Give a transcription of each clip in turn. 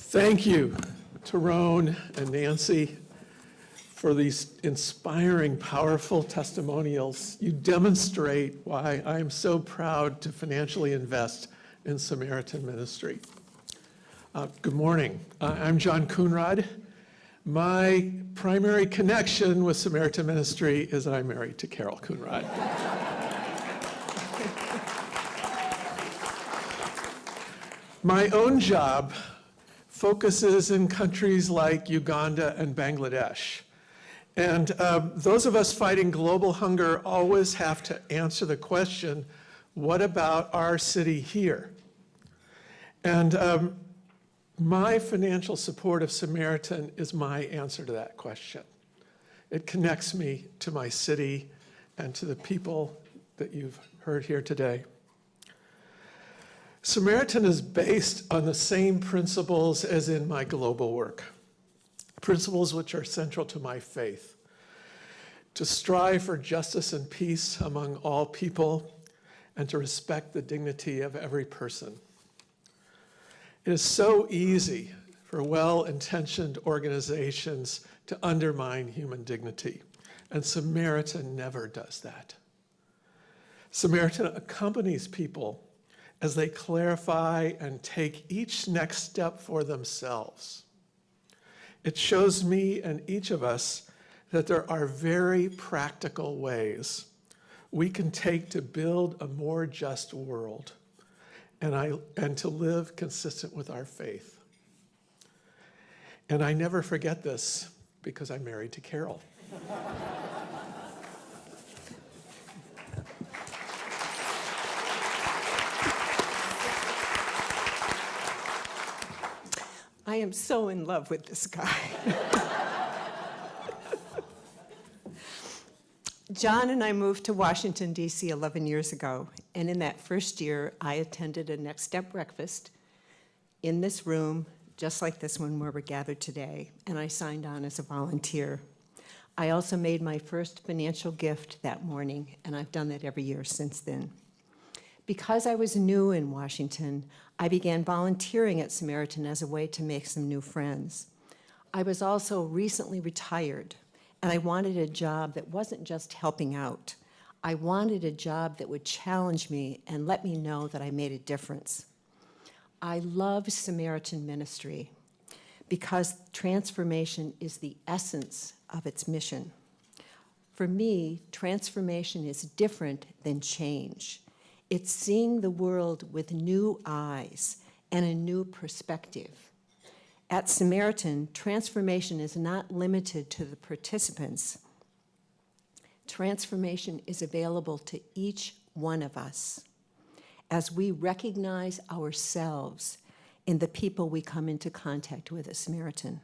Thank you, Tyrone and Nancy, for these inspiring, powerful testimonials. You demonstrate why I am so proud to financially invest in Samaritan ministry. Good morning. I'm John Coonrad. My primary connection with Samaritan ministry is that I'm married to Carol Coonrad. My own job focuses in countries like Uganda and Bangladesh. And those of us fighting global hunger always have to answer the question, what about our city here? And my financial support of Samaritan is my answer to that question. It connects me to my city and to the people that you've heard here today. Samaritan is based on the same principles as in my global work, principles which are central to my faith: to strive for justice and peace among all people, and to respect the dignity of every person. It is so easy for well-intentioned organizations to undermine human dignity, and Samaritan never does that. Samaritan accompanies people as they clarify and take each next step for themselves. It shows me and each of us that there are very practical ways we can take to build a more just world and to live consistent with our faith. And I never forget this because I'm married to Carol. I am so in love with this guy. John and I moved to Washington, D.C. 11 years ago, and in that first year, I attended a Next Step breakfast in this room, just like this one where we're gathered today, and I signed on as a volunteer. I also made my first financial gift that morning, and I've done that every year since then. Because I was new in Washington, I began volunteering at Samaritan as a way to make some new friends. I was also recently retired, and I wanted a job that wasn't just helping out. I wanted a job that would challenge me and let me know that I made a difference. I love Samaritan ministry because transformation is the essence of its mission. For me, transformation is different than change. It's seeing the world with new eyes and a new perspective. At Samaritan, transformation is not limited to the participants. Transformation is available to each one of us as we recognize ourselves in the people we come into contact with at Samaritan.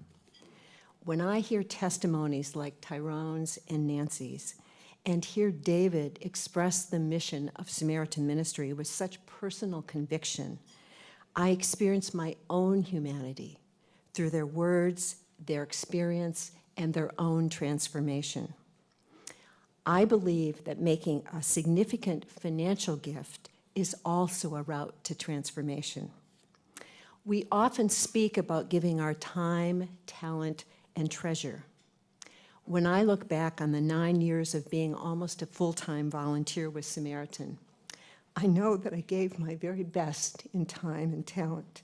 When I hear testimonies like Tyrone's and Nancy's, and hear David express the mission of Samaritan ministry with such personal conviction, I experience my own humanity through their words, their experience, and their own transformation. I believe that making a significant financial gift is also a route to transformation. We often speak about giving our time, talent, and treasure. When I look back on the 9 years of being almost a full-time volunteer with Samaritan, I know that I gave my very best in time and talent,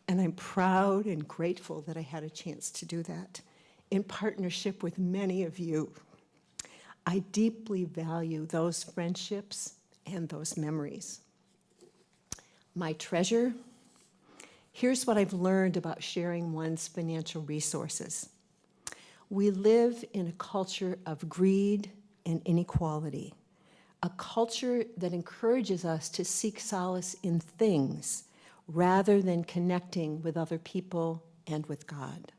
and I'm proud and grateful that I had a chance to do that in partnership with many of you. I deeply value those friendships and those memories. My treasure? Here's what I've learned about sharing one's financial resources. We live in a culture of greed and inequality, a culture that encourages us to seek solace in things rather than connecting with other people and with God.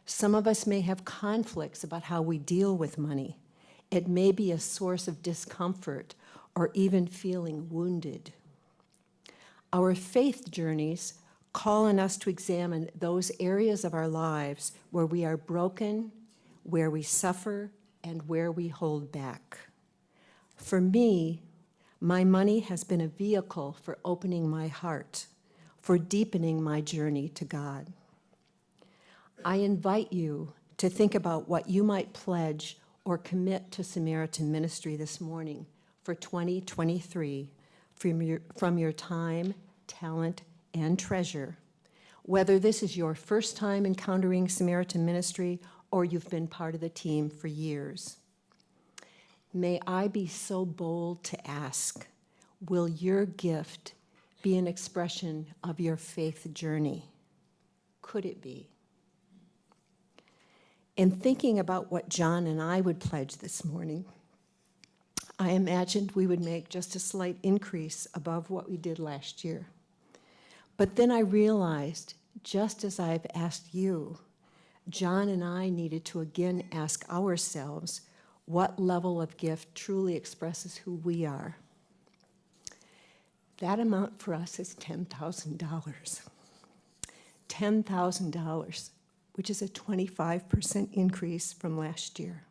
Some of us may have conflicts about how we deal with money. It may be a source of discomfort or even feeling wounded. Our faith journeys call on us to examine those areas of our lives where we are broken, where we suffer, and where we hold back. For me, my money has been a vehicle for opening my heart, for deepening my journey to God. I invite you to think about what you might pledge or commit to Samaritan ministry this morning for 2023 from your time, talent, and treasure. Whether this is your first time encountering Samaritan ministry or you've been part of the team for years. May I be so bold to ask, will your gift be an expression of your faith journey? Could it be? In thinking about what John and I would pledge this morning, I imagined we would make just a slight increase above what we did last year. But then I realized, just as I've asked you, John and I needed to again ask ourselves what level of gift truly expresses who we are. That amount for us is $10,000. $10,000, which is a 25% increase from last year.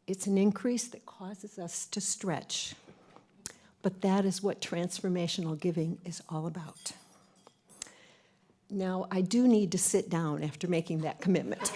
It's an increase that causes us to stretch, but that is what transformational giving is all about. Now, I do need to sit down after making that commitment.